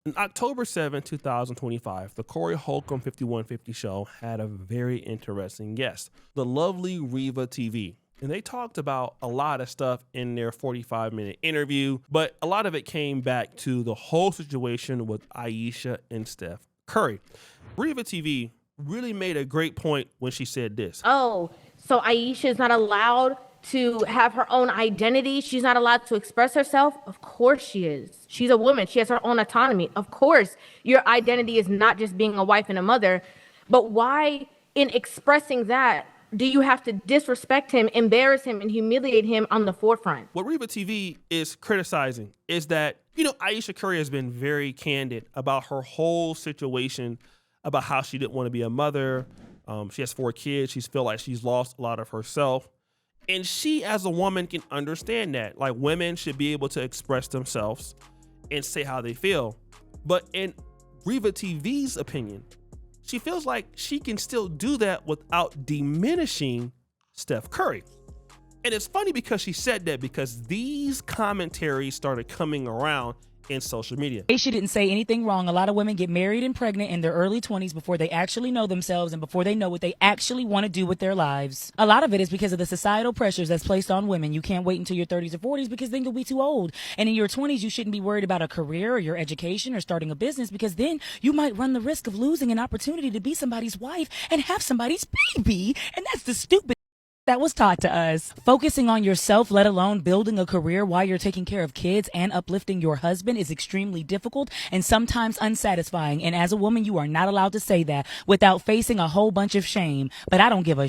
On October 7, 2025, the Corey Holcomb 5150 show had a very interesting guest, the lovely Reva TV. And they talked about a lot of stuff in their 45-minute interview, but a lot of it came back to the whole situation with Ayesha and Steph Curry. Reva TV really made a great point when she said this. Oh, so Ayesha is not allowed to have her own identity. She's not allowed to express herself. Of course she is. She's a woman. She has her own autonomy. Of course, your identity is not just being a wife and a mother. But why, in expressing that, do you have to disrespect him, embarrass him, and humiliate him on the forefront? What Reva TV is criticizing is that, Ayesha Curry has been very candid about her whole situation, about how she didn't want to be a mother. She has 4 kids. She feels like she's lost a lot of herself. And she, as a woman, can understand that. Like, women should be able to express themselves and say how they feel. But in Reva TV's opinion, she feels like she can still do that without diminishing Steph Curry. And it's funny because she said that because these commentaries started coming around in social media. She didn't say anything wrong. A lot of women get married and pregnant in their early 20s before they actually know themselves and before they know what they actually want to do with their lives. A lot of it is because of the societal pressures that's placed on women. You can't wait until your 30s or 40s because then you'll be too old. And in your 20s, you shouldn't be worried about a career or your education or starting a business because then you might run the risk of losing an opportunity to be somebody's wife and have somebody's baby. And that's the stupid that was taught to us. Focusing on yourself, let alone building a career while you're taking care of kids and uplifting your husband, is extremely difficult and sometimes unsatisfying. And as a woman, you are not allowed to say that without facing a whole bunch of shame. But I don't give a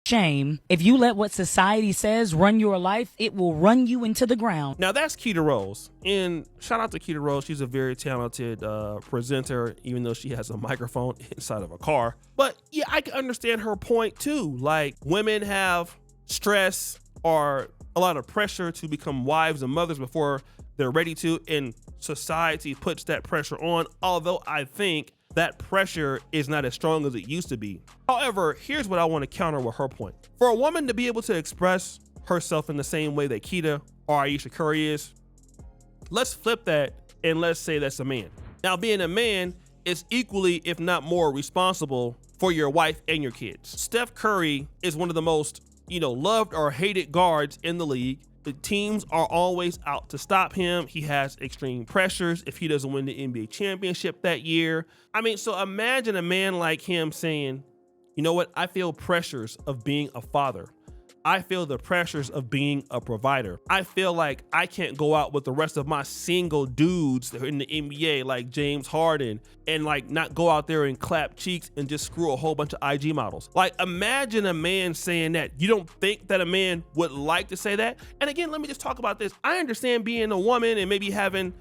shame. If you let what society says run your life, it will run you into the ground. Now that's Keita Rose, and shout out to Keita Rose. She's a very talented presenter, even though she has a microphone inside of a car. But yeah, I can understand her point too. Like, women have stress or a lot of pressure to become wives and mothers before they're ready to, and society puts that pressure on, although I think that pressure is not as strong as it used to be. However, here's what I want to counter with her point. For a woman to be able to express herself in the same way that Keita or Ayesha Curry is, let's flip that and let's say that's a man. Now, being a man is equally, if not more, responsible for your wife and your kids. Steph Curry is one of the most, loved or hated guards in the league. The teams are always out to stop him. He has extreme pressures if he doesn't win the NBA championship that year. So imagine a man like him saying, you know what? I feel pressures of being a father. I feel the pressures of being a provider. I feel like I can't go out with the rest of my single dudes in the NBA like James Harden and not go out there and clap cheeks and just screw a whole bunch of IG models. Like, imagine a man saying that. You don't think that a man would like to say that? And again, let me just talk about this. I understand being a woman and maybe having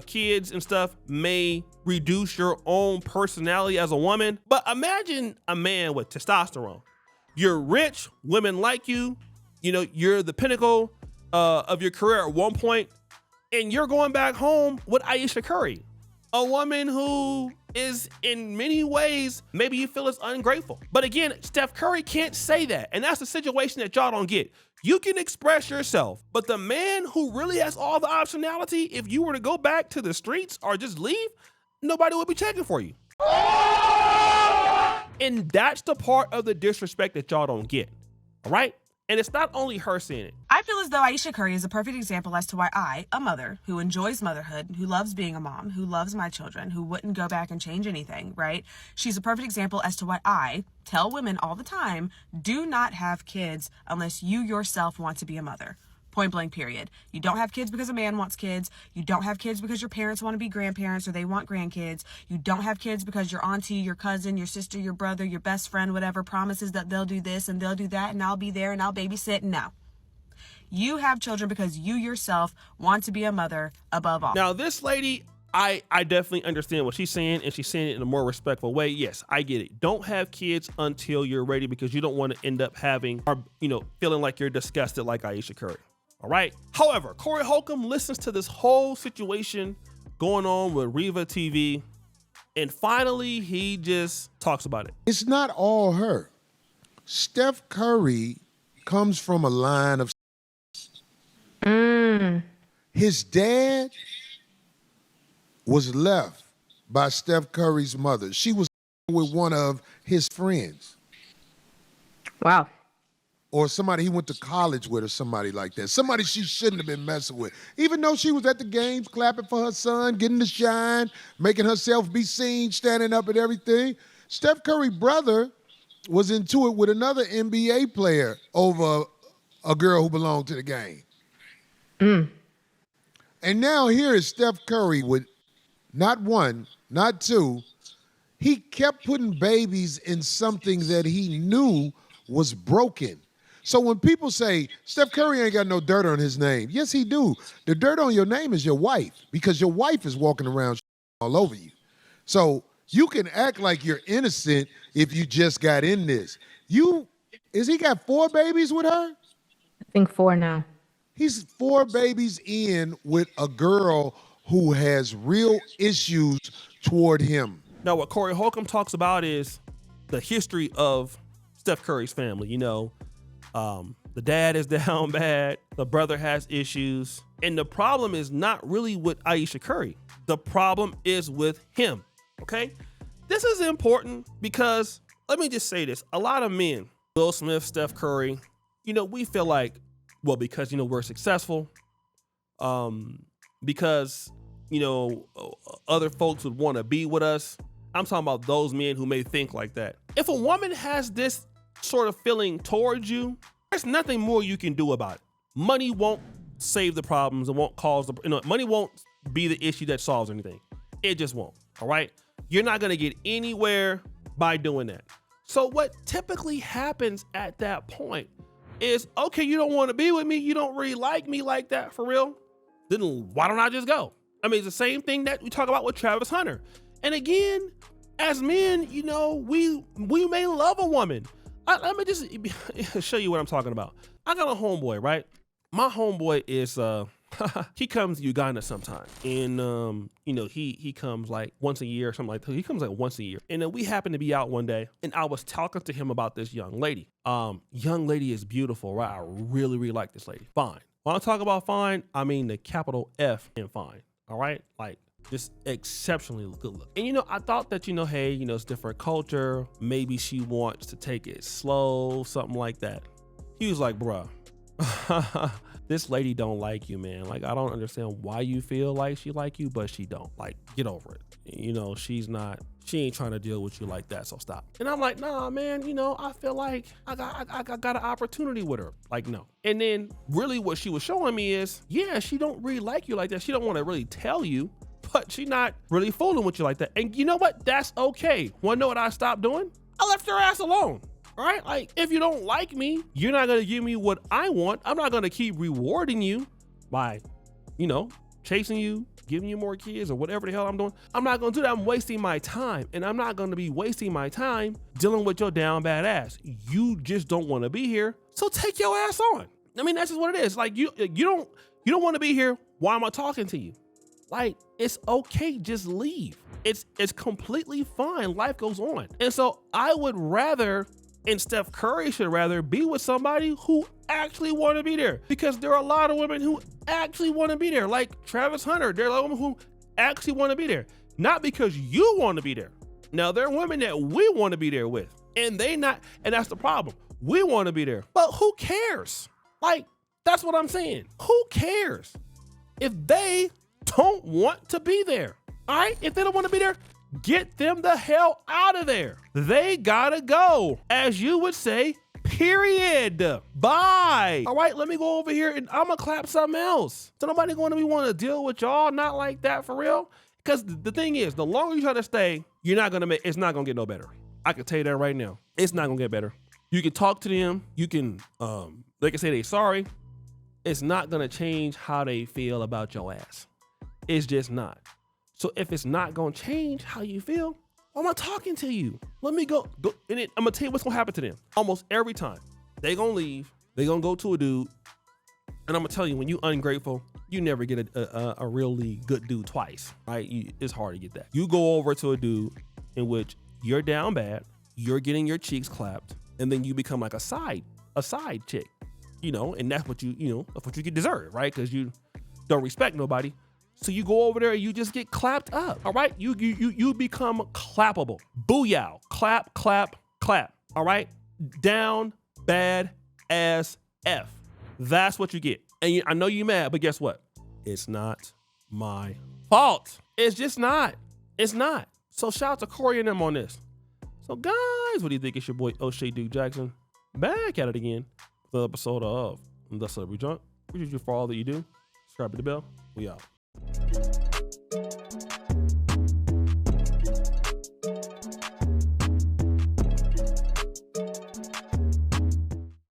kids and stuff may reduce your own personality as a woman, but imagine a man with testosterone. You're rich, women like you, you're the pinnacle of your career at one point, and you're going back home with Ayesha Curry, a woman who is in many ways, maybe you feel is ungrateful. But again, Steph Curry can't say that, and that's the situation that y'all don't get. You can express yourself, but the man who really has all the optionality, if you were to go back to the streets or just leave, nobody would be checking for you. And that's the part of the disrespect that y'all don't get, all right? And it's not only her saying it. I feel as though Ayesha Curry is a perfect example as to why I, a mother who enjoys motherhood, who loves being a mom, who loves my children, who wouldn't go back and change anything, right? She's a perfect example as to why I tell women all the time, do not have kids unless you yourself want to be a mother. Point blank, period. You don't have kids because a man wants kids. You don't have kids because your parents want to be grandparents or they want grandkids. You don't have kids because your auntie, your cousin, your sister, your brother, your best friend, whatever, promises that they'll do this and they'll do that and I'll be there and I'll babysit. No. You have children because you yourself want to be a mother above all. Now, this lady, I definitely understand what she's saying, and she's saying it in a more respectful way. Yes, I get it. Don't have kids until you're ready because you don't want to end up having, or feeling like you're disgusted like Ayesha Curry. All right. However, Corey Holcomb listens to this whole situation going on with Reva TV, and finally he just talks about it. It's not all her. Steph Curry comes from a line of his dad was left by Steph Curry's mother. She was with one of his friends. Wow. Or somebody he went to college with or somebody like that. Somebody she shouldn't have been messing with. Even though she was at the games clapping for her son, getting the shine, making herself be seen, standing up and everything. Steph Curry's brother was into it with another NBA player over a girl who belonged to the game. And now here is Steph Curry with not one, not two. He kept putting babies in something that he knew was broken. So when people say, Steph Curry ain't got no dirt on his name, yes, he do. The dirt on your name is your wife, because your wife is walking around all over you. So you can act like you're innocent if you just got in this. Is he got 4 babies with her? I think 4 now. He's 4 babies in with a girl who has real issues toward him. Now, what Corey Holcomb talks about is the history of Steph Curry's family. You know, the dad is down bad, the brother has issues, and the problem is not really with Ayesha Curry. The problem is with him, okay? This is important because, let me just say this, a lot of men, Will Smith, Steph Curry, you know, we feel like, well, because, you know, we're successful, because, you know, other folks would want to be with us. I'm talking about those men who may think like that. If a woman has this sort of feeling towards you, there's nothing more you can do about it. Money won't save the problems. It won't cause money won't be the issue that solves anything. It just won't. All right. You're not going to get anywhere by doing that. So what typically happens at that point is, okay, you don't want to be with me. You don't really like me like that for real. Then why don't I just go? I mean, it's the same thing that we talk about with Travis Hunter. And again, as men, you know, we may love a woman. Let me just show you what I'm talking about. I got a homeboy, right? My homeboy is, he comes to Uganda sometimes. And, you know, he comes like once a year or something like that. He comes like once a year. And then we happened to be out one day and I was talking to him about this young lady. Young lady is beautiful, right? I really, really like this lady. Fine. When I talk about fine, I mean the capital F in fine. All right? Like, just exceptionally good look. And, you know, I thought that, you know, hey, you know, it's different culture. Maybe she wants to take it slow, something like that. He was like, bruh, this lady don't like you, man. Like, I don't understand why you feel like she like you, but she don't. Like, get over it. You know, she ain't trying to deal with you like that, so stop. And I'm like, nah, man, you know, I feel like I got an opportunity with her. Like, no. And then really what she was showing me is, yeah, she don't really like you like that. She don't want to really tell you, but she not really fooling with you like that. And you know what? That's okay. Want to know what I stopped doing? I left her ass alone. All right? Like, if you don't like me, you're not going to give me what I want. I'm not going to keep rewarding you by, you know, chasing you, giving you more kids or whatever the hell I'm doing. I'm not going to do that. I'm wasting my time. And I'm not going to be wasting my time dealing with your down bad ass. You just don't want to be here. So take your ass on. I mean, that's just what it is. Like, you don't want to be here. Why am I talking to you? Like, it's okay, just leave. It's completely fine. Life goes on. And so I would rather, and Steph Curry should rather, be with somebody who actually want to be there. Because there are a lot of women who actually want to be there. Like Travis Hunter, there are a lot of women who actually want to be there. Not because you want to be there. Now, there are women that we want to be there with. And that's the problem. We want to be there. But who cares? Like, that's what I'm saying. Who cares? If they don't want to be there. All right? If they don't want to be there, get them the hell out of there. They gotta go. As you would say, period. Bye. All right, let me go over here and I'm gonna clap something else. So nobody gonna be wanting to deal with y'all, not like that for real. Because the thing is, the longer you try to stay, it's not gonna get no better. I can tell you that right now. It's not gonna get better. You can talk to them. You can, they can say they sorry. It's not gonna change how they feel about your ass. It's just not. So if it's not gonna change how you feel, why am I talking to you? Let me go. And I'm gonna tell you what's gonna happen to them. Almost every time, they gonna leave. They gonna go to a dude, and I'm gonna tell you, when you ungrateful, you never get a really good dude twice, right? It's hard to get that. You go over to a dude in which you're down bad, you're getting your cheeks clapped, and then you become like a side chick, you know, and that's what you deserve, right? Because you don't respect nobody. So you go over there and you just get clapped up. All right. You become clappable. Booyah. Clap, clap, clap. All right. Down bad as F. That's what you get. And I know you're mad, but guess what? It's not my fault. It's just not. It's not. So shout out to Corey and them on this. So guys, what do you think? It's your boy O'Shea Duke Jackson back at it again. The episode of The Celebrity Drunk. Appreciate you for all that you do. Subscribe to the bell. We out.